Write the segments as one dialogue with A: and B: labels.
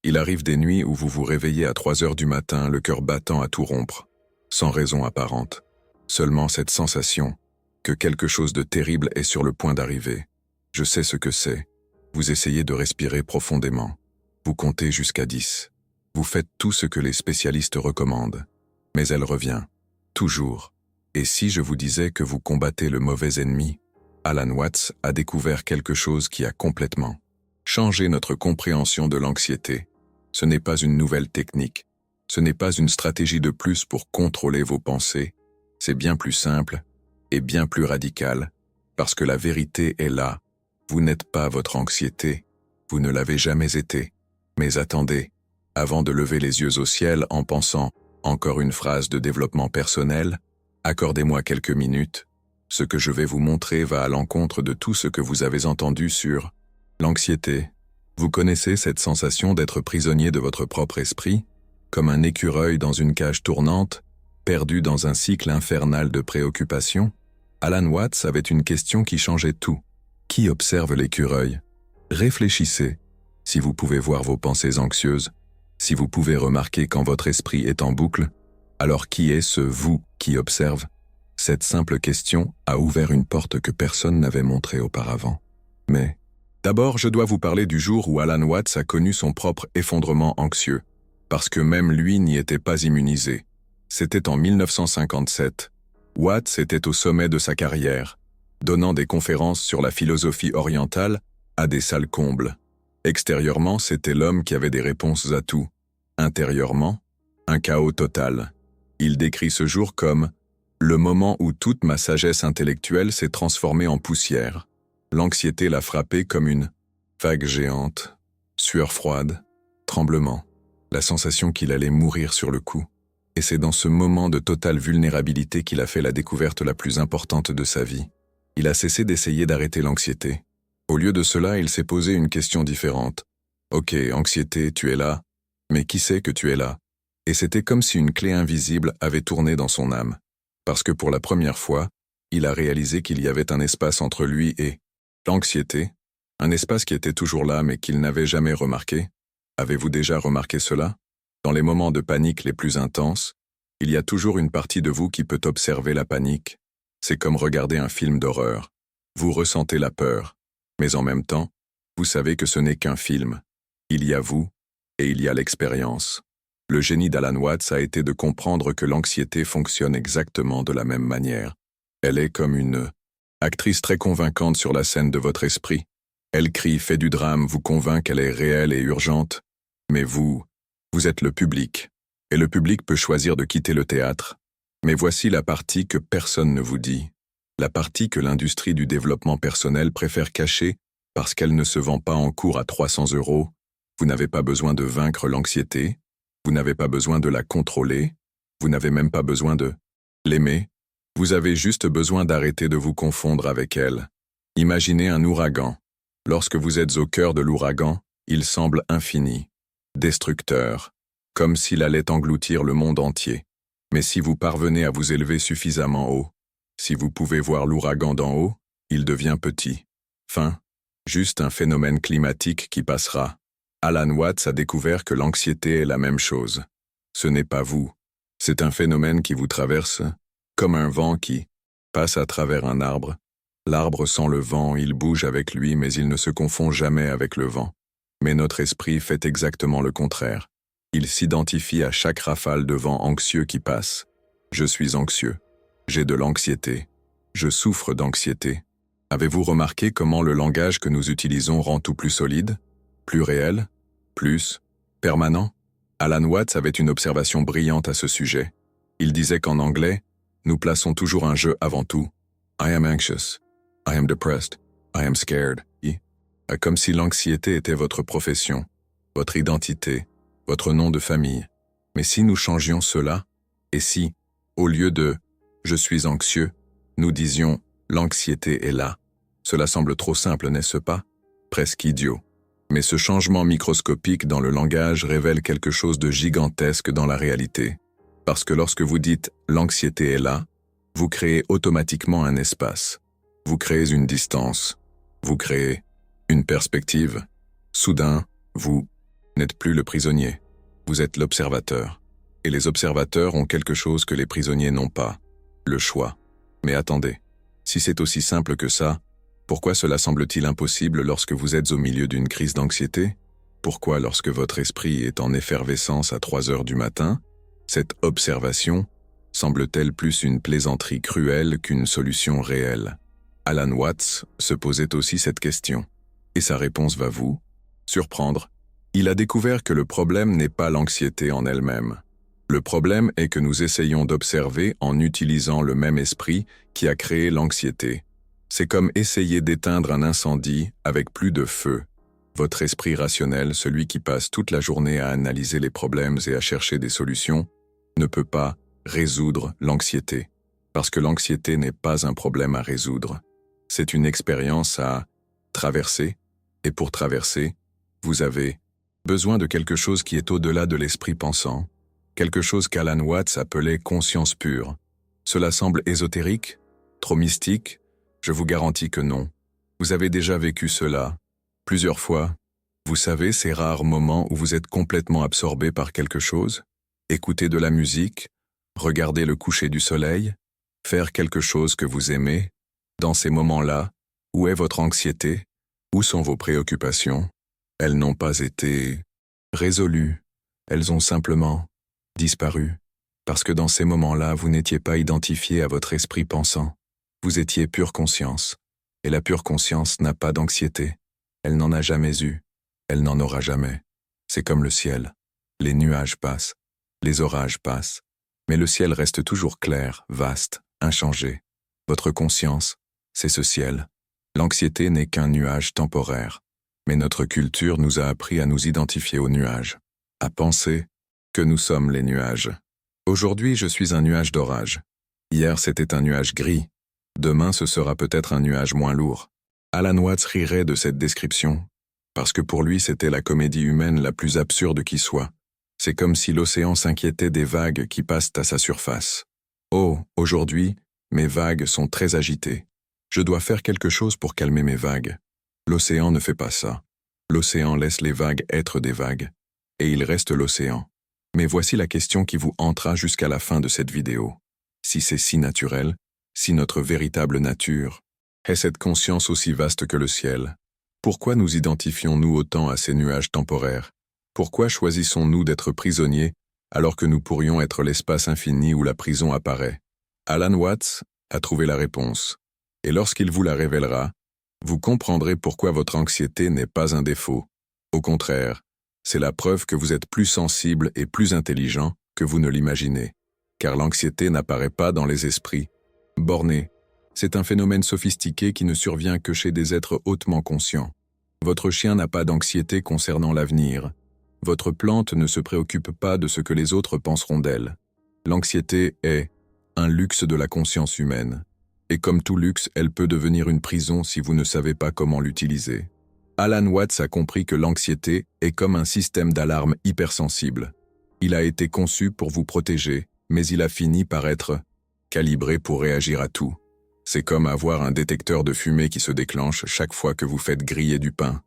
A: Il arrive des nuits où vous vous réveillez à 3 heures du matin, le cœur battant à tout rompre, sans raison apparente. Seulement cette sensation que quelque chose de terrible est sur le point d'arriver. Je sais ce que c'est. Vous essayez de respirer profondément. Vous comptez jusqu'à 10. Vous faites tout ce que les spécialistes recommandent. Mais elle revient. Toujours. Et si je vous disais que vous combattez le mauvais ennemi? Alan Watts a découvert quelque chose qui a complètement changé notre compréhension de l'anxiété. Ce n'est pas une nouvelle technique. Ce n'est pas une stratégie de plus pour contrôler vos pensées. C'est bien plus simple et bien plus radical, parce que la vérité est là. Vous n'êtes pas votre anxiété. Vous ne l'avez jamais été. Mais attendez, avant de lever les yeux au ciel en pensant encore une phrase de développement personnel, accordez-moi quelques minutes. Ce que je vais vous montrer va à l'encontre de tout ce que vous avez entendu sur l'anxiété. Vous connaissez cette sensation d'être prisonnier de votre propre esprit, comme un écureuil dans une cage tournante, perdu dans un cycle infernal de préoccupations? Alan Watts avait une question qui changeait tout. Qui observe l'écureuil? Réfléchissez. Si vous pouvez voir vos pensées anxieuses, si vous pouvez remarquer quand votre esprit est en boucle, alors qui est ce « vous » qui observe? Cette simple question a ouvert une porte que personne n'avait montrée auparavant. Mais, d'abord, je dois vous parler du jour où Alan Watts a connu son propre effondrement anxieux, parce que même lui n'y était pas immunisé. C'était en 1957. Watts était au sommet de sa carrière, donnant des conférences sur la philosophie orientale à des salles combles. Extérieurement, c'était l'homme qui avait des réponses à tout. Intérieurement, un chaos total. Il décrit ce jour comme « le moment où toute ma sagesse intellectuelle s'est transformée en poussière. L'anxiété l'a frappé comme une vague géante, sueur froide, tremblement, la sensation qu'il allait mourir sur le coup. Et c'est dans ce moment de totale vulnérabilité qu'il a fait la découverte la plus importante de sa vie. Il a cessé d'essayer d'arrêter l'anxiété. Au lieu de cela, il s'est posé une question différente. Ok, anxiété, tu es là, mais qui sait que tu es là? Et c'était comme si une clé invisible avait tourné dans son âme. Parce que pour la première fois, il a réalisé qu'il y avait un espace entre lui et l'anxiété, un espace qui était toujours là mais qu'il n'avait jamais remarqué. Avez-vous déjà remarqué cela? Dans les moments de panique les plus intenses, il y a toujours une partie de vous qui peut observer la panique. C'est comme regarder un film d'horreur. Vous ressentez la peur, mais en même temps, vous savez que ce n'est qu'un film. Il y a vous, et il y a l'expérience. Le génie d'Alan Watts a été de comprendre que l'anxiété fonctionne exactement de la même manière. Elle est comme une actrice très convaincante sur la scène de votre esprit. Elle crie, fait du drame, vous convainc qu'elle est réelle et urgente. Mais vous êtes le public. Et le public peut choisir de quitter le théâtre. Mais voici la partie que personne ne vous dit. La partie que l'industrie du développement personnel préfère cacher parce qu'elle ne se vend pas en cours à 300 €. Vous n'avez pas besoin de vaincre l'anxiété. Vous n'avez pas besoin de la contrôler. Vous n'avez même pas besoin de l'aimer. Vous avez juste besoin d'arrêter de vous confondre avec elle. Imaginez un ouragan. Lorsque vous êtes au cœur de l'ouragan, il semble infini, destructeur, comme s'il allait engloutir le monde entier. Mais si vous parvenez à vous élever suffisamment haut, si vous pouvez voir l'ouragan d'en haut, il devient petit. Fin. Juste un phénomène climatique qui passera. Alan Watts a découvert que l'anxiété est la même chose. Ce n'est pas vous. C'est un phénomène qui vous traverse, comme un vent qui passe à travers un arbre. L'arbre sent le vent, il bouge avec lui, mais il ne se confond jamais avec le vent. Mais notre esprit fait exactement le contraire. Il s'identifie à chaque rafale de vent anxieux qui passe. Je suis anxieux. J'ai de l'anxiété. Je souffre d'anxiété. Avez-vous remarqué comment le langage que nous utilisons rend tout plus solide, plus réel, plus permanent? Alan Watts avait une observation brillante à ce sujet. Il disait qu'en anglais, nous plaçons toujours un « je » avant tout. I am anxious. I am depressed. I am scared. Comme si l'anxiété était votre profession, votre identité, votre nom de famille. Mais si nous changions cela, et si, au lieu de « je suis anxieux », nous disions « l'anxiété est là ». Cela semble trop simple, n'est-ce pas? Presque idiot. Mais ce changement microscopique dans le langage révèle quelque chose de gigantesque dans la réalité. Parce que lorsque vous dites « l'anxiété est là », vous créez automatiquement un espace. Vous créez une distance. Vous créez une perspective. Soudain, vous n'êtes plus le prisonnier. Vous êtes l'observateur. Et les observateurs ont quelque chose que les prisonniers n'ont pas. Le choix. Mais attendez. Si c'est aussi simple que ça, pourquoi cela semble-t-il impossible lorsque vous êtes au milieu d'une crise d'anxiété? Pourquoi lorsque votre esprit est en effervescence à 3 heures du matin, cette observation semble-t-elle plus une plaisanterie cruelle qu'une solution réelle? Alan Watts se posait aussi cette question. Et sa réponse va vous surprendre. Il a découvert que le problème n'est pas l'anxiété en elle-même. Le problème est que nous essayons d'observer en utilisant le même esprit qui a créé l'anxiété. C'est comme essayer d'éteindre un incendie avec plus de feu. Votre esprit rationnel, celui qui passe toute la journée à analyser les problèmes et à chercher des solutions, ne peut pas résoudre l'anxiété. Parce que l'anxiété n'est pas un problème à résoudre. C'est une expérience à traverser. Et pour traverser, vous avez besoin de quelque chose qui est au-delà de l'esprit pensant. Quelque chose qu'Alan Watts appelait conscience pure. Cela semble ésotérique, trop mystique. Je vous garantis que non. Vous avez déjà vécu cela, plusieurs fois. Vous savez, ces rares moments où vous êtes complètement absorbé par quelque chose, écouter de la musique, regarder le coucher du soleil, faire quelque chose que vous aimez. Dans ces moments-là, où est votre anxiété? Où sont vos préoccupations? Elles n'ont pas été résolues. Elles ont simplement disparu. Parce que dans ces moments-là, vous n'étiez pas identifié à votre esprit pensant. Vous étiez pure conscience. Et la pure conscience n'a pas d'anxiété. Elle n'en a jamais eu. Elle n'en aura jamais. C'est comme le ciel. Les nuages passent. Les orages passent. Mais le ciel reste toujours clair, vaste, inchangé. Votre conscience, c'est ce ciel. L'anxiété n'est qu'un nuage temporaire. Mais notre culture nous a appris à nous identifier aux nuages. À penser que nous sommes les nuages. Aujourd'hui, je suis un nuage d'orage. Hier, c'était un nuage gris. Demain, ce sera peut-être un nuage moins lourd. Alan Watts rirait de cette description, parce que pour lui, c'était la comédie humaine la plus absurde qui soit. C'est comme si l'océan s'inquiétait des vagues qui passent à sa surface. Oh, aujourd'hui, mes vagues sont très agitées. Je dois faire quelque chose pour calmer mes vagues. L'océan ne fait pas ça. L'océan laisse les vagues être des vagues. Et il reste l'océan. Mais voici la question qui vous hantera jusqu'à la fin de cette vidéo. Si c'est si naturel, si notre véritable nature est cette conscience aussi vaste que le ciel, pourquoi nous identifions-nous autant à ces nuages temporaires? Pourquoi choisissons-nous d'être prisonniers alors que nous pourrions être l'espace infini où la prison apparaît? Alan Watts a trouvé la réponse. Et lorsqu'il vous la révélera, vous comprendrez pourquoi votre anxiété n'est pas un défaut. Au contraire, c'est la preuve que vous êtes plus sensible et plus intelligent que vous ne l'imaginez. Car l'anxiété n'apparaît pas dans les esprits bornés. C'est un phénomène sophistiqué qui ne survient que chez des êtres hautement conscients. Votre chien n'a pas d'anxiété concernant l'avenir. Votre plante ne se préoccupe pas de ce que les autres penseront d'elle. L'anxiété est un luxe de la conscience humaine. Et comme tout luxe, elle peut devenir une prison si vous ne savez pas comment l'utiliser. Alan Watts a compris que l'anxiété est comme un système d'alarme hypersensible. Il a été conçu pour vous protéger, mais il a fini par être calibré pour réagir à tout. C'est comme avoir un détecteur de fumée qui se déclenche chaque fois que vous faites griller du pain.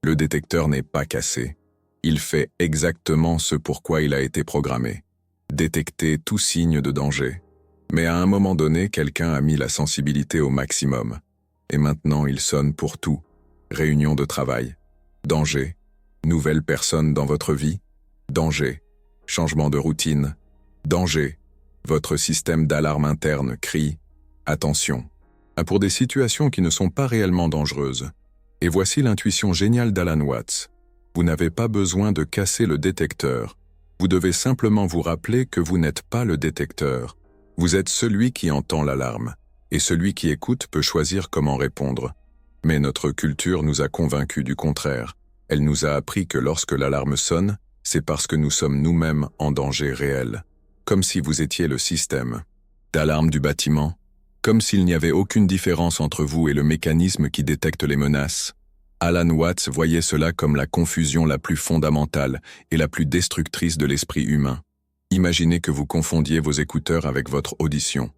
A: Le détecteur n'est pas cassé. Il fait exactement ce pourquoi il a été programmé. Détecter tout signe de danger. Mais à un moment donné, quelqu'un a mis la sensibilité au maximum. Et maintenant, il sonne pour tout. Réunion de travail. Danger. Nouvelle personne dans votre vie. Danger. Changement de routine. Danger. Votre système d'alarme interne crie « Attention !» pour des situations qui ne sont pas réellement dangereuses. Et voici l'intuition géniale d'Alan Watts. Vous n'avez pas besoin de casser le détecteur. Vous devez simplement vous rappeler que vous n'êtes pas le détecteur. Vous êtes celui qui entend l'alarme. Et celui qui écoute peut choisir comment répondre. Mais notre culture nous a convaincus du contraire. Elle nous a appris que lorsque l'alarme sonne, c'est parce que nous sommes nous-mêmes en danger réel. Comme si vous étiez le système d'alarme du bâtiment. Comme s'il n'y avait aucune différence entre vous et le mécanisme qui détecte les menaces. Alan Watts voyait cela comme la confusion la plus fondamentale et la plus destructrice de l'esprit humain. Imaginez que vous confondiez vos écouteurs avec votre audition,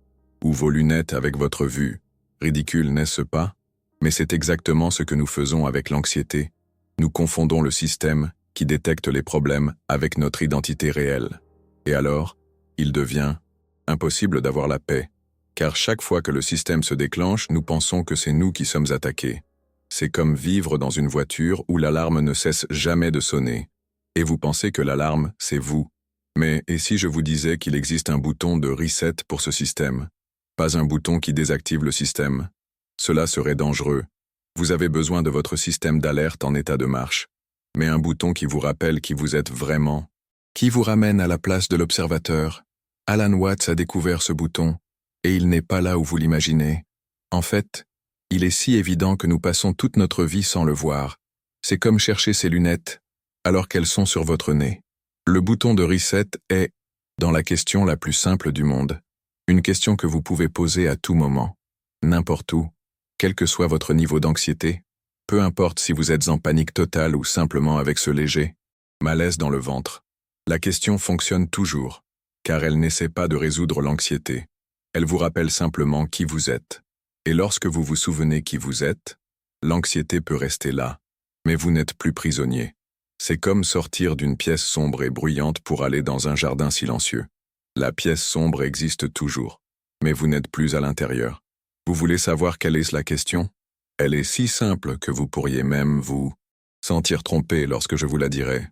A: ou vos lunettes avec votre vue. Ridicule, n'est-ce pas? Mais c'est exactement ce que nous faisons avec l'anxiété. Nous confondons le système qui détecte les problèmes avec notre identité réelle. Et alors, il devient impossible d'avoir la paix, car chaque fois que le système se déclenche, nous pensons que c'est nous qui sommes attaqués. C'est comme vivre dans une voiture où l'alarme ne cesse jamais de sonner. Et vous pensez que l'alarme, c'est vous. Mais et si je vous disais qu'il existe un bouton de reset pour ce système? Pas un bouton qui désactive le système. Cela serait dangereux. Vous avez besoin de votre système d'alerte en état de marche. Mais un bouton qui vous rappelle qui vous êtes vraiment. Qui vous ramène à la place de l'observateur. Alan Watts a découvert ce bouton, et il n'est pas là où vous l'imaginez. En fait, il est si évident que nous passons toute notre vie sans le voir. C'est comme chercher ses lunettes, alors qu'elles sont sur votre nez. Le bouton de reset est, dans la question la plus simple du monde, une question que vous pouvez poser à tout moment, n'importe où, quel que soit votre niveau d'anxiété, peu importe si vous êtes en panique totale ou simplement avec ce léger malaise dans le ventre. La question fonctionne toujours, car elle n'essaie pas de résoudre l'anxiété. Elle vous rappelle simplement qui vous êtes. Et lorsque vous vous souvenez qui vous êtes, l'anxiété peut rester là, mais vous n'êtes plus prisonnier. C'est comme sortir d'une pièce sombre et bruyante pour aller dans un jardin silencieux. La pièce sombre existe toujours, mais vous n'êtes plus à l'intérieur. Vous voulez savoir quelle est la question? Elle est si simple que vous pourriez même vous sentir trompé lorsque je vous la dirai.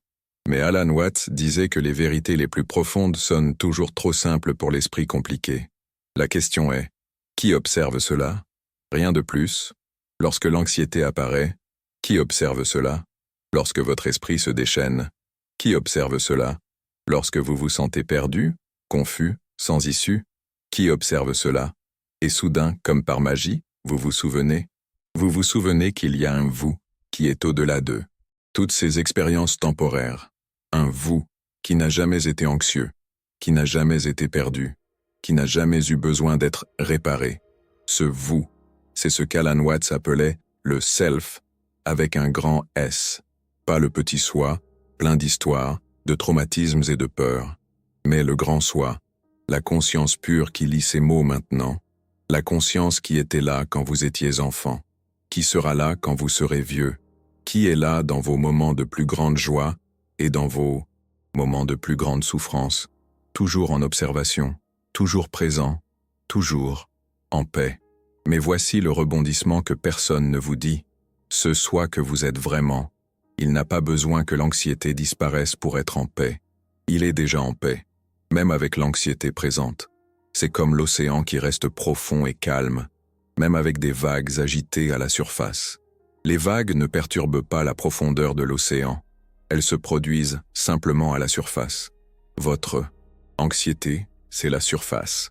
A: Mais Alan Watts disait que les vérités les plus profondes sonnent toujours trop simples pour l'esprit compliqué. La question est, qui observe cela? Rien de plus. Lorsque l'anxiété apparaît, qui observe cela? Lorsque votre esprit se déchaîne, qui observe cela? Lorsque vous vous sentez perdu, confus, sans issue, qui observe cela? Et soudain, comme par magie, vous vous souvenez? Vous vous souvenez qu'il y a un vous qui est au-delà d'eux. Toutes ces expériences temporaires. Un vous qui n'a jamais été anxieux, qui n'a jamais été perdu, qui n'a jamais eu besoin d'être réparé. Ce vous, c'est ce qu'Alan Watts appelait le self, avec un grand S. Pas le petit soi, plein d'histoires, de traumatismes et de peurs, mais le grand soi, la conscience pure qui lit ces mots maintenant, la conscience qui était là quand vous étiez enfant, qui sera là quand vous serez vieux, qui est là dans vos moments de plus grande joie et dans vos moments de plus grande souffrance, toujours en observation, toujours présent, toujours en paix. Mais voici le rebondissement que personne ne vous dit. Ce soi que vous êtes vraiment, il n'a pas besoin que l'anxiété disparaisse pour être en paix. Il est déjà en paix, même avec l'anxiété présente. C'est comme l'océan qui reste profond et calme, même avec des vagues agitées à la surface. Les vagues ne perturbent pas la profondeur de l'océan. Elles se produisent simplement à la surface. Votre anxiété, c'est la surface.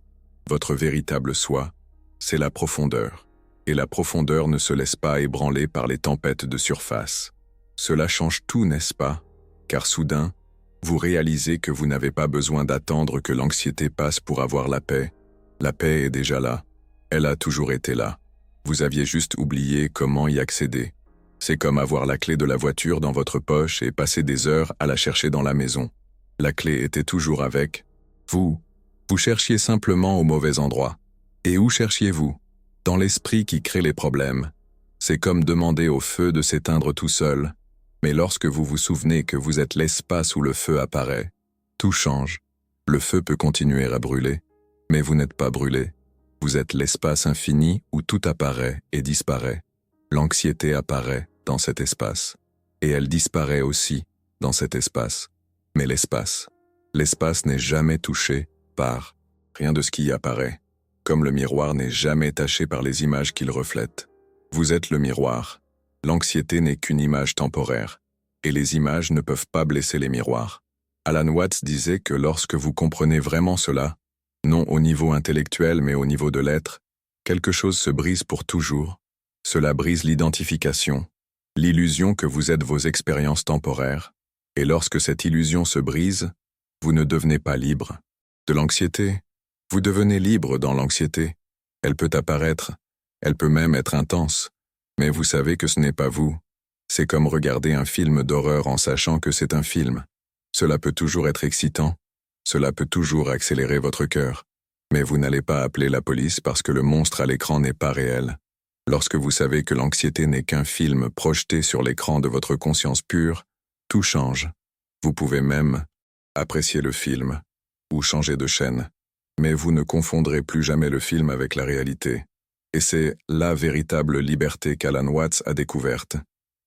A: Votre véritable soi, c'est la profondeur. Et la profondeur ne se laisse pas ébranler par les tempêtes de surface. Cela change tout, n'est-ce pas? Car soudain, vous réalisez que vous n'avez pas besoin d'attendre que l'anxiété passe pour avoir la paix. La paix est déjà là. Elle a toujours été là. Vous aviez juste oublié comment y accéder. C'est comme avoir la clé de la voiture dans votre poche et passer des heures à la chercher dans la maison. La clé était toujours avec vous. Vous cherchiez simplement au mauvais endroit. Et où cherchiez-vous? Dans l'esprit qui crée les problèmes. C'est comme demander au feu de s'éteindre tout seul. Mais lorsque vous vous souvenez que vous êtes l'espace où le feu apparaît, tout change. Le feu peut continuer à brûler, mais vous n'êtes pas brûlé. Vous êtes l'espace infini où tout apparaît et disparaît. L'anxiété apparaît dans cet espace, et elle disparaît aussi dans cet espace. Mais l'espace n'est jamais touché par rien de ce qui y apparaît, comme le miroir n'est jamais taché par les images qu'il reflète. Vous êtes le miroir. L'anxiété n'est qu'une image temporaire, et les images ne peuvent pas blesser les miroirs. Alan Watts disait que lorsque vous comprenez vraiment cela, non au niveau intellectuel mais au niveau de l'être, quelque chose se brise pour toujours. Cela brise l'identification, l'illusion que vous êtes vos expériences temporaires, et lorsque cette illusion se brise, vous ne devenez pas libre. De l'anxiété, vous devenez libre dans l'anxiété. Elle peut apparaître, elle peut même être intense, mais vous savez que ce n'est pas vous. C'est comme regarder un film d'horreur en sachant que c'est un film. Cela peut toujours être excitant, cela peut toujours accélérer votre cœur, mais vous n'allez pas appeler la police parce que le monstre à l'écran n'est pas réel. Lorsque vous savez que l'anxiété n'est qu'un film projeté sur l'écran de votre conscience pure, Tout change. Vous pouvez même apprécier le film ou changer de chaîne. Mais vous ne confondrez plus jamais le film avec la réalité. Et c'est la véritable liberté qu'Alan Watts a découverte.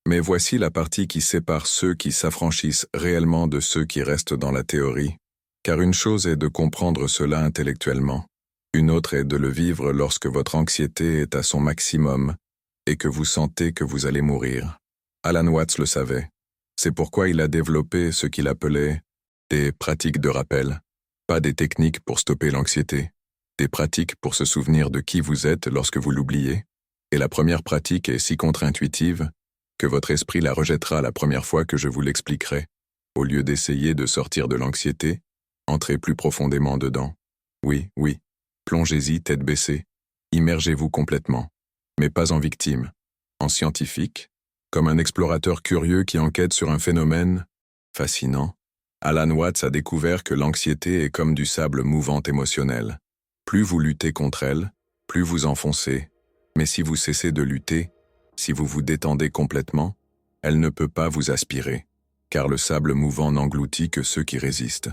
A: Mais voici la partie qui sépare ceux qui s'affranchissent réellement de ceux qui restent dans la théorie. Car une chose est de comprendre cela intellectuellement. Une autre est de le vivre lorsque votre anxiété est à son maximum et que vous sentez que vous allez mourir. Alan Watts le savait. C'est pourquoi il a développé ce qu'il appelait des pratiques de rappel. Pas des techniques pour stopper l'anxiété, des pratiques pour se souvenir de qui vous êtes lorsque vous l'oubliez. Et la première pratique est si contre-intuitive que votre esprit la rejettera la première fois que je vous l'expliquerai. Au lieu d'essayer de sortir de l'anxiété, entrez plus profondément dedans. Oui, plongez-y tête baissée, immergez-vous complètement, mais pas en victime, en scientifique, comme un explorateur curieux qui enquête sur un phénomène fascinant. Alan Watts a découvert que l'anxiété est comme du sable mouvant émotionnel. Plus vous luttez contre elle, plus vous enfoncez, mais si vous cessez de lutter, si vous vous détendez complètement, elle ne peut pas vous aspirer, car le sable mouvant n'engloutit que ceux qui résistent.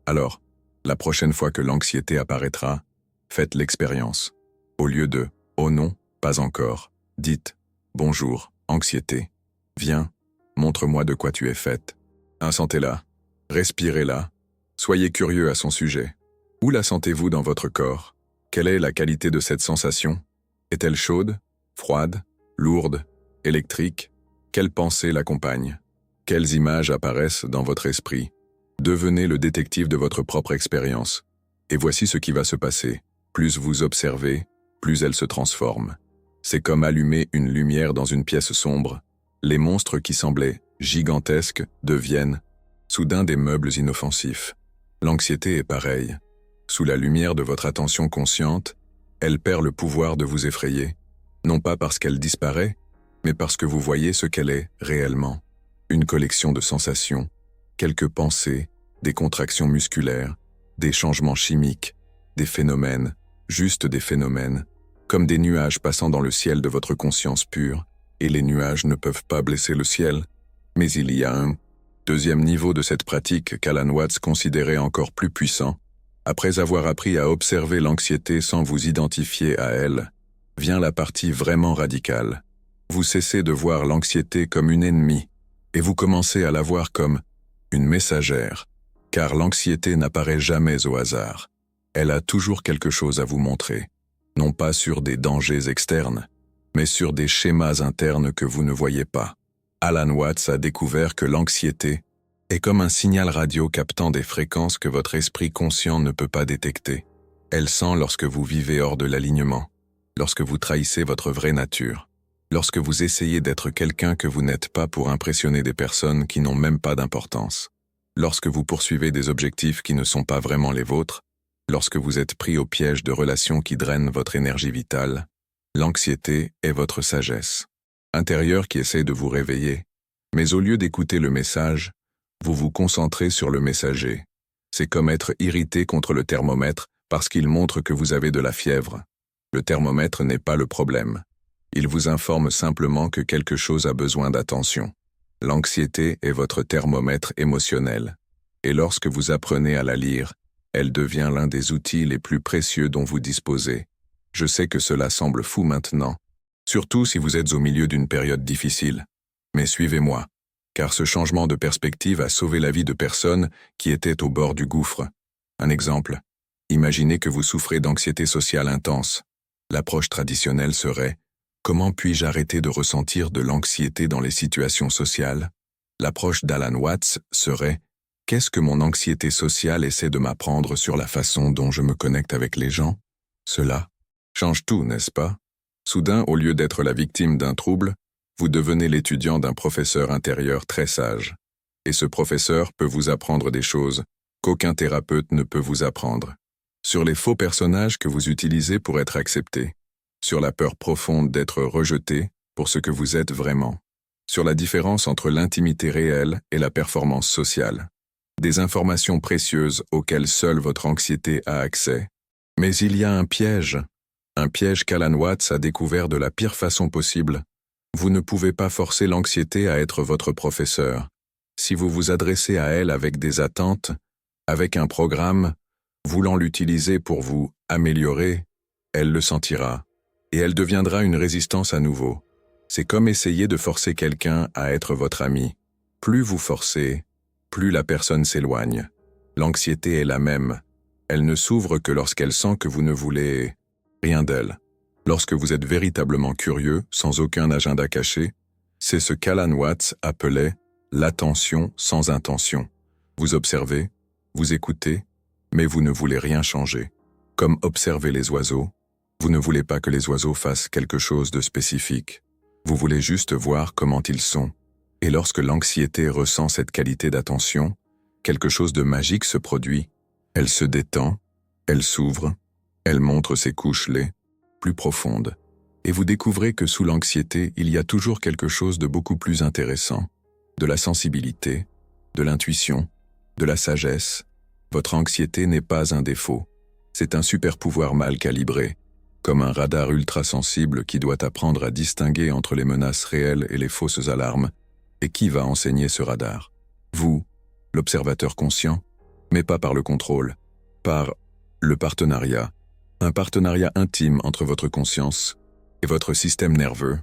A: Alors, la prochaine fois que l'anxiété apparaîtra, faites l'expérience. Au lieu de « Oh non, pas encore », dites « Bonjour, anxiété. Viens, montre-moi de quoi tu es faite. » Insentez-la, respirez-la, soyez curieux à son sujet. Où la sentez-vous dans votre corps? Quelle est la qualité de cette sensation? Est-elle chaude, froide, lourde, électrique? Quelles pensées l'accompagnent? Quelles images apparaissent dans votre esprit? Devenez le détective de votre propre expérience. Et voici ce qui va se passer. Plus vous observez, plus elle se transforme. C'est comme allumer une lumière dans une pièce sombre. Les monstres qui semblaient gigantesques deviennent soudain des meubles inoffensifs. L'anxiété est pareille. Sous la lumière de votre attention consciente, elle perd le pouvoir de vous effrayer, non pas parce qu'elle disparaît, mais parce que vous voyez ce qu'elle est réellement. Une collection de sensations, quelques pensées, des contractions musculaires, des changements chimiques, des phénomènes, juste des phénomènes, comme des nuages passant dans le ciel de votre conscience pure, et les nuages ne peuvent pas blesser le ciel. Mais il y a un deuxième niveau de cette pratique qu'Alan Watts considérait encore plus puissant. Après avoir appris à observer l'anxiété sans vous identifier à elle, vient la partie vraiment radicale. Vous cessez de voir l'anxiété comme une ennemie, et vous commencez à la voir comme une messagère, car l'anxiété n'apparaît jamais au hasard. Elle a toujours quelque chose à vous montrer, non pas sur des dangers externes, mais sur des schémas internes que vous ne voyez pas. Alan Watts a découvert que l'anxiété est comme un signal radio captant des fréquences que votre esprit conscient ne peut pas détecter. Elle sent lorsque vous vivez hors de l'alignement, lorsque vous trahissez votre vraie nature, lorsque vous essayez d'être quelqu'un que vous n'êtes pas pour impressionner des personnes qui n'ont même pas d'importance, lorsque vous poursuivez des objectifs qui ne sont pas vraiment les vôtres, lorsque vous êtes pris au piège de relations qui drainent votre énergie vitale. L'anxiété est votre sagesse intérieure qui essaie de vous réveiller, mais au lieu d'écouter le message, vous vous concentrez sur le messager. C'est comme être irrité contre le thermomètre parce qu'il montre que vous avez de la fièvre. Le thermomètre n'est pas le problème. Il vous informe simplement que quelque chose a besoin d'attention. L'anxiété est votre thermomètre émotionnel. Et lorsque vous apprenez à la lire, elle devient l'un des outils les plus précieux dont vous disposez. Je sais que cela semble fou maintenant, surtout si vous êtes au milieu d'une période difficile. Mais suivez-moi, car ce changement de perspective a sauvé la vie de personnes qui étaient au bord du gouffre. Un exemple, imaginez que vous souffrez d'anxiété sociale intense. L'approche traditionnelle serait « Comment puis-je arrêter de ressentir de l'anxiété dans les situations sociales ?» L'approche d'Alan Watts serait « Qu'est-ce que mon anxiété sociale essaie de m'apprendre sur la façon dont je me connecte avec les gens ?» Cela change tout, n'est-ce pas? Soudain, au lieu d'être la victime d'un trouble, vous devenez l'étudiant d'un professeur intérieur très sage. Et ce professeur peut vous apprendre des choses qu'aucun thérapeute ne peut vous apprendre. Sur les faux personnages que vous utilisez pour être accepté. Sur la peur profonde d'être rejeté pour ce que vous êtes vraiment. Sur la différence entre l'intimité réelle et la performance sociale. Des informations précieuses auxquelles seule votre anxiété a accès. Mais il y a un piège qu'Alan Watts a découvert de la pire façon possible. Vous ne pouvez pas forcer l'anxiété à être votre professeur. Si vous vous adressez à elle avec des attentes, avec un programme, voulant l'utiliser pour vous améliorer, elle le sentira, et elle deviendra une résistance à nouveau. C'est comme essayer de forcer quelqu'un à être votre ami. Plus vous forcez, plus la personne s'éloigne. L'anxiété est la même. Elle ne s'ouvre que lorsqu'elle sent que vous ne voulez rien d'elle. Lorsque vous êtes véritablement curieux, sans aucun agenda caché, c'est ce qu'Alan Watts appelait l'attention sans intention. Vous observez, vous écoutez, mais vous ne voulez rien changer. Comme observer les oiseaux, vous ne voulez pas que les oiseaux fassent quelque chose de spécifique. Vous voulez juste voir comment ils sont. Et lorsque l'anxiété ressent cette qualité d'attention, quelque chose de magique se produit. Elle se détend, elle s'ouvre, elle montre ses couches laides, plus profondes. Et vous découvrez que sous l'anxiété, il y a toujours quelque chose de beaucoup plus intéressant. De la sensibilité, de l'intuition, de la sagesse. Votre anxiété n'est pas un défaut. C'est un super pouvoir mal calibré, comme un radar ultra-sensible qui doit apprendre à distinguer entre les menaces réelles et les fausses alarmes. Et qui va enseigner ce radar? Vous, l'observateur conscient, mais pas par le contrôle, par le partenariat. Un partenariat intime entre votre conscience et votre système nerveux.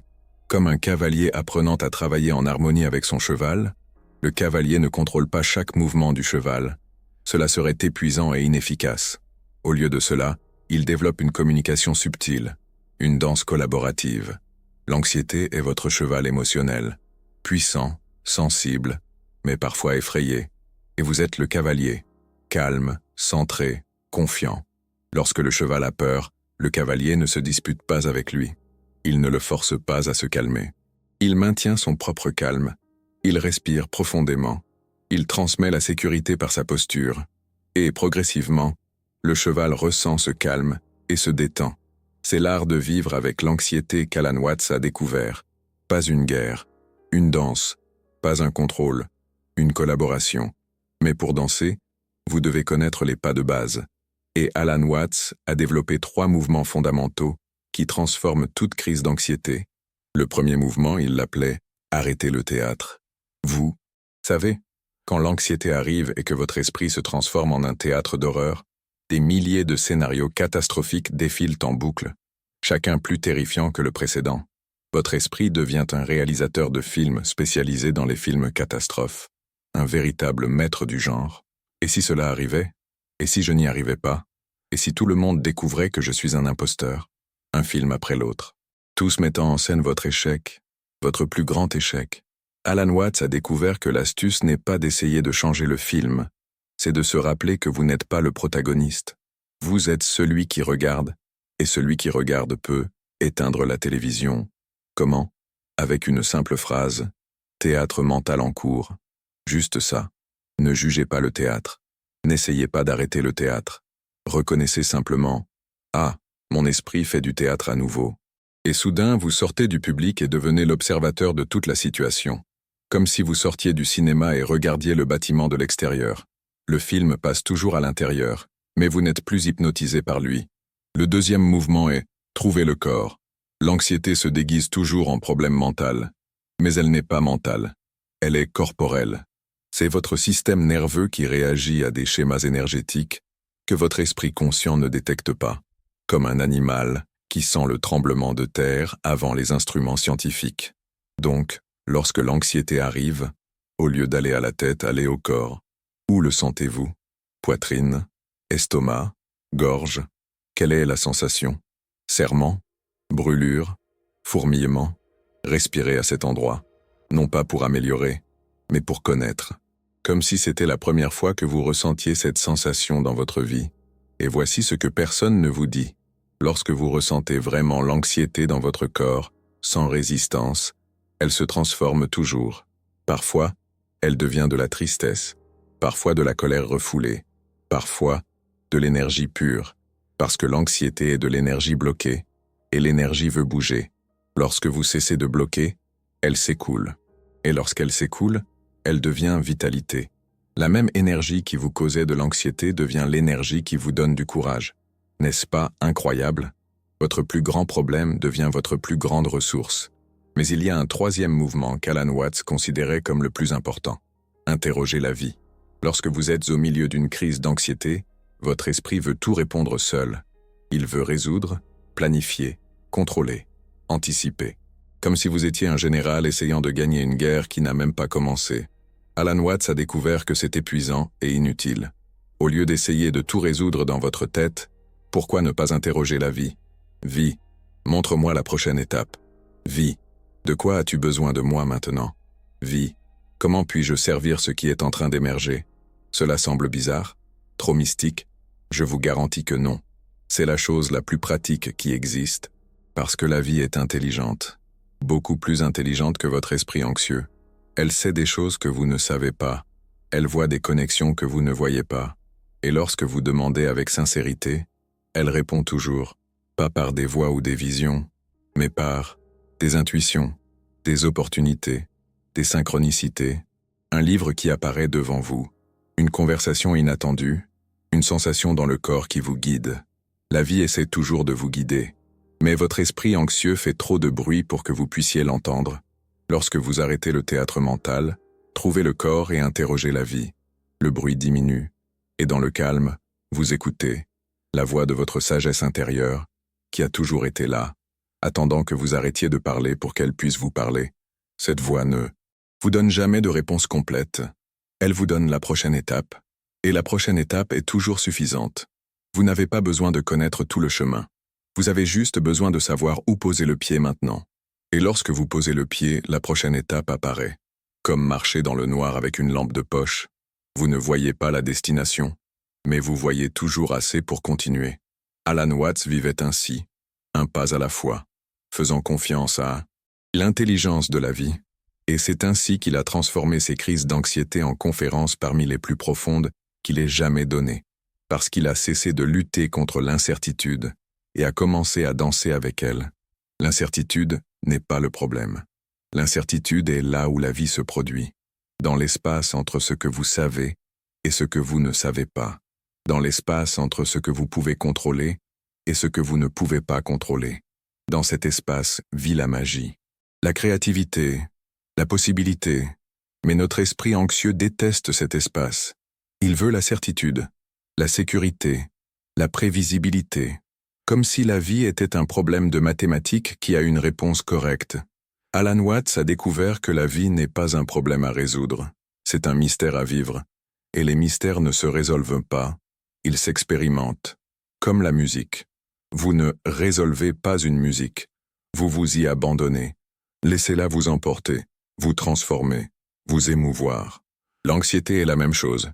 A: Comme un cavalier apprenant à travailler en harmonie avec son cheval, le cavalier ne contrôle pas chaque mouvement du cheval. Cela serait épuisant et inefficace. Au lieu de cela, il développe une communication subtile, une danse collaborative. L'anxiété est votre cheval émotionnel, puissant, sensible, mais parfois effrayé. Et vous êtes le cavalier, calme, centré, confiant. Lorsque le cheval a peur, le cavalier ne se dispute pas avec lui. Il ne le force pas à se calmer. Il maintient son propre calme. Il respire profondément. Il transmet la sécurité par sa posture. Et progressivement, le cheval ressent ce calme et se détend. C'est l'art de vivre avec l'anxiété qu'Alan Watts a découvert. Pas une guerre, une danse, pas un contrôle, une collaboration. Mais pour danser, vous devez connaître les pas de base. Et Alan Watts a développé 3 mouvements fondamentaux qui transforment toute crise d'anxiété. Le premier mouvement, il l'appelait « Arrêtez le théâtre ». Vous savez, quand l'anxiété arrive et que votre esprit se transforme en un théâtre d'horreur, des milliers de scénarios catastrophiques défilent en boucle, chacun plus terrifiant que le précédent. Votre esprit devient un réalisateur de films spécialisé dans les films catastrophes, un véritable maître du genre. Et si cela arrivait? Et si je n'y arrivais pas? Et si tout le monde découvrait que je suis un imposteur? Un film après l'autre, tous mettant en scène votre échec, votre plus grand échec. Alan Watts a découvert que l'astuce n'est pas d'essayer de changer le film, c'est de se rappeler que vous n'êtes pas le protagoniste. Vous êtes celui qui regarde, et celui qui regarde peut éteindre la télévision. Comment? Avec une simple phrase, théâtre mental en cours. Juste ça. Ne jugez pas le théâtre. N'essayez pas d'arrêter le théâtre. Reconnaissez simplement, ah, mon esprit fait du théâtre à nouveau. Et soudain, vous sortez du public et devenez l'observateur de toute la situation. Comme si vous sortiez du cinéma et regardiez le bâtiment de l'extérieur. Le film passe toujours à l'intérieur, mais vous n'êtes plus hypnotisé par lui. Le deuxième mouvement est « Trouver le corps ». L'anxiété se déguise toujours en problème mental. Mais elle n'est pas mentale. Elle est corporelle. C'est votre système nerveux qui réagit à des schémas énergétiques que votre esprit conscient ne détecte pas, comme un animal qui sent le tremblement de terre avant les instruments scientifiques. Donc, lorsque l'anxiété arrive, au lieu d'aller à la tête, allez au corps. Où le sentez-vous? Poitrine, estomac, gorge? Quelle est la sensation? Serrement? Brûlure? Fourmillement? Respirez à cet endroit, non pas pour améliorer, mais pour connaître. Comme si c'était la première fois que vous ressentiez cette sensation dans votre vie. Et voici ce que personne ne vous dit. Lorsque vous ressentez vraiment l'anxiété dans votre corps, sans résistance, elle se transforme toujours. Parfois, elle devient de la tristesse, parfois de la colère refoulée, parfois de l'énergie pure, parce que l'anxiété est de l'énergie bloquée, et l'énergie veut bouger. Lorsque vous cessez de bloquer, elle s'écoule. Et lorsqu'elle s'écoule, elle devient vitalité. La même énergie qui vous causait de l'anxiété devient l'énergie qui vous donne du courage. N'est-ce pas incroyable? Votre plus grand problème devient votre plus grande ressource. Mais il y a un troisième mouvement qu'Alan Watts considérait comme le plus important. Interrogez la vie. Lorsque vous êtes au milieu d'une crise d'anxiété, votre esprit veut tout répondre seul. Il veut résoudre, planifier, contrôler, anticiper. Comme si vous étiez un général essayant de gagner une guerre qui n'a même pas commencé. Alan Watts a découvert que c'est épuisant et inutile. Au lieu d'essayer de tout résoudre dans votre tête, pourquoi ne pas interroger la vie? Vie, montre-moi la prochaine étape. Vie, de quoi as-tu besoin de moi maintenant? Vie, comment puis-je servir ce qui est en train d'émerger? Cela semble bizarre? Trop mystique? Je vous garantis que non. C'est la chose la plus pratique qui existe, parce que la vie est intelligente. Beaucoup plus intelligente que votre esprit anxieux. Elle sait des choses que vous ne savez pas. Elle voit des connexions que vous ne voyez pas. Et lorsque vous demandez avec sincérité, elle répond toujours, pas par des voix ou des visions, mais par des intuitions, des opportunités, des synchronicités, un livre qui apparaît devant vous, une conversation inattendue, une sensation dans le corps qui vous guide. La vie essaie toujours de vous guider, mais votre esprit anxieux fait trop de bruit pour que vous puissiez l'entendre. Lorsque vous arrêtez le théâtre mental, trouvez le corps et interrogez la vie. Le bruit diminue, et dans le calme, vous écoutez la voix de votre sagesse intérieure, qui a toujours été là, attendant que vous arrêtiez de parler pour qu'elle puisse vous parler. Cette voix ne vous donne jamais de réponse complète. Elle vous donne la prochaine étape, et la prochaine étape est toujours suffisante. Vous n'avez pas besoin de connaître tout le chemin. Vous avez juste besoin de savoir où poser le pied maintenant. Et lorsque vous posez le pied, la prochaine étape apparaît. Comme marcher dans le noir avec une lampe de poche. Vous ne voyez pas la destination, mais vous voyez toujours assez pour continuer. Alan Watts vivait ainsi, un pas à la fois, faisant confiance à l'intelligence de la vie, et c'est ainsi qu'il a transformé ses crises d'anxiété en conférences parmi les plus profondes qu'il ait jamais données, parce qu'il a cessé de lutter contre l'incertitude et a commencé à danser avec elle. L'incertitude n'est pas le problème. L'incertitude est là où la vie se produit, dans l'espace entre ce que vous savez et ce que vous ne savez pas, dans l'espace entre ce que vous pouvez contrôler et ce que vous ne pouvez pas contrôler. Dans cet espace vit la magie, la créativité, la possibilité. Mais notre esprit anxieux déteste cet espace. Il veut la certitude, la sécurité, la prévisibilité, comme si la vie était un problème de mathématiques qui a une réponse correcte. Alan Watts a découvert que la vie n'est pas un problème à résoudre, c'est un mystère à vivre. Et les mystères ne se résolvent pas, ils s'expérimentent. Comme la musique. Vous ne résolvez pas une musique, vous vous y abandonnez. Laissez-la vous emporter, vous transformer, vous émouvoir. L'anxiété est la même chose.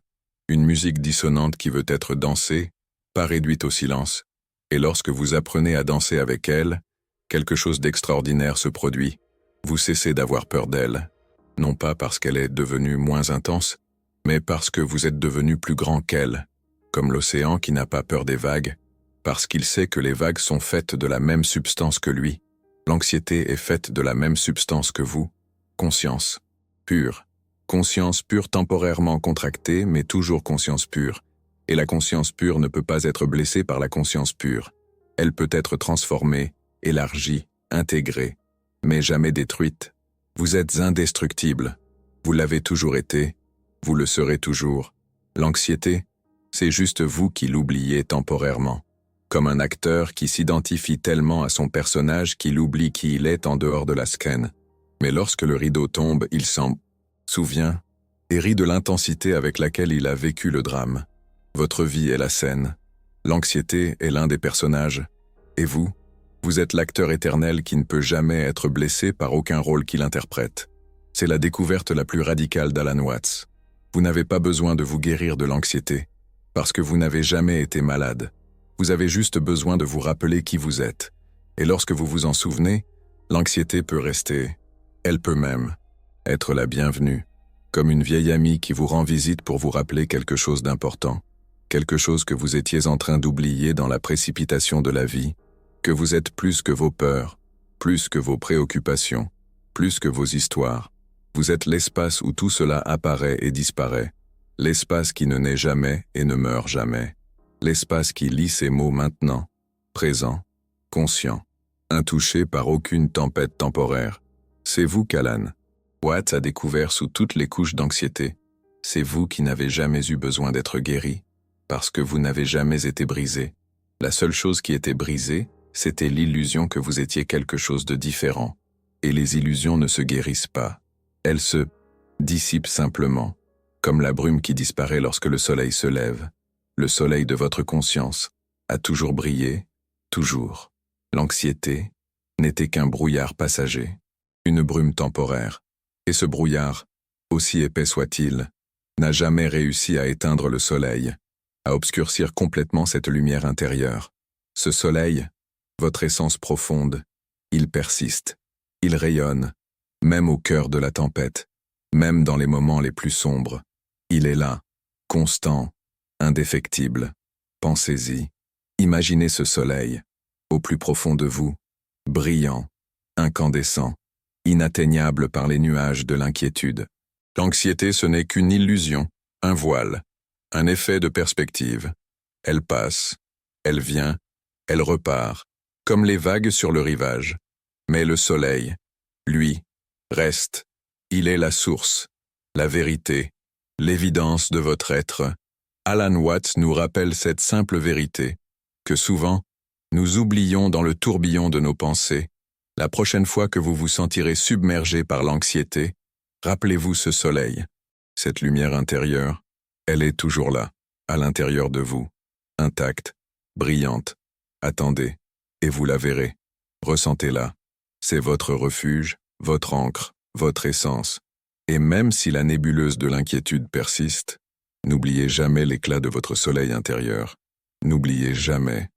A: Une musique dissonante qui veut être dansée, pas réduite au silence. Et lorsque vous apprenez à danser avec elle, quelque chose d'extraordinaire se produit. Vous cessez d'avoir peur d'elle, non pas parce qu'elle est devenue moins intense, mais parce que vous êtes devenu plus grand qu'elle, comme l'océan qui n'a pas peur des vagues, parce qu'il sait que les vagues sont faites de la même substance que lui. L'anxiété est faite de la même substance que vous. Conscience pure. Conscience pure temporairement contractée, mais toujours conscience pure. Et la conscience pure ne peut pas être blessée par la conscience pure. Elle peut être transformée, élargie, intégrée, mais jamais détruite. Vous êtes indestructible. Vous l'avez toujours été. Vous le serez toujours. L'anxiété, c'est juste vous qui l'oubliez temporairement. Comme un acteur qui s'identifie tellement à son personnage qu'il oublie qui il est en dehors de la scène. Mais lorsque le rideau tombe, il s'en souvient et rit de l'intensité avec laquelle il a vécu le drame. Votre vie est la scène. L'anxiété est l'un des personnages. Et vous, vous êtes l'acteur éternel qui ne peut jamais être blessé par aucun rôle qu'il interprète. C'est la découverte la plus radicale d'Alan Watts. Vous n'avez pas besoin de vous guérir de l'anxiété, parce que vous n'avez jamais été malade. Vous avez juste besoin de vous rappeler qui vous êtes. Et lorsque vous vous en souvenez, l'anxiété peut rester. Elle peut même être la bienvenue, comme une vieille amie qui vous rend visite pour vous rappeler quelque chose d'important, quelque chose que vous étiez en train d'oublier dans la précipitation de la vie, que vous êtes plus que vos peurs, plus que vos préoccupations, plus que vos histoires. Vous êtes l'espace où tout cela apparaît et disparaît, l'espace qui ne naît jamais et ne meurt jamais, l'espace qui lit ces mots maintenant, présent, conscient, intouché par aucune tempête temporaire. C'est vous qu'Alan Watts a découvert sous toutes les couches d'anxiété. C'est vous qui n'avez jamais eu besoin d'être guéri, parce que vous n'avez jamais été brisé. La seule chose qui était brisée, c'était l'illusion que vous étiez quelque chose de différent. Et les illusions ne se guérissent pas. Elles se dissipent simplement, comme la brume qui disparaît lorsque le soleil se lève. Le soleil de votre conscience a toujours brillé, toujours. L'anxiété n'était qu'un brouillard passager, une brume temporaire. Et ce brouillard, aussi épais soit-il, n'a jamais réussi à éteindre le soleil, à obscurcir complètement cette lumière intérieure. Ce soleil, votre essence profonde, il persiste, il rayonne, même au cœur de la tempête, même dans les moments les plus sombres. Il est là, constant, indéfectible. Pensez-y, imaginez ce soleil, au plus profond de vous, brillant, incandescent, inatteignable par les nuages de l'inquiétude. L'anxiété, ce n'est qu'une illusion, un voile, un effet de perspective. Elle passe, elle vient, elle repart, comme les vagues sur le rivage. Mais le soleil, lui, reste. Il est la source, la vérité, l'évidence de votre être. Alan Watts nous rappelle cette simple vérité, que souvent, nous oublions dans le tourbillon de nos pensées. La prochaine fois que vous vous sentirez submergé par l'anxiété, rappelez-vous ce soleil, cette lumière intérieure, elle est toujours là, à l'intérieur de vous, intacte, brillante. Attendez, et vous la verrez. Ressentez-la. C'est votre refuge, votre ancre, votre essence. Et même si la nébuleuse de l'inquiétude persiste, n'oubliez jamais l'éclat de votre soleil intérieur. N'oubliez jamais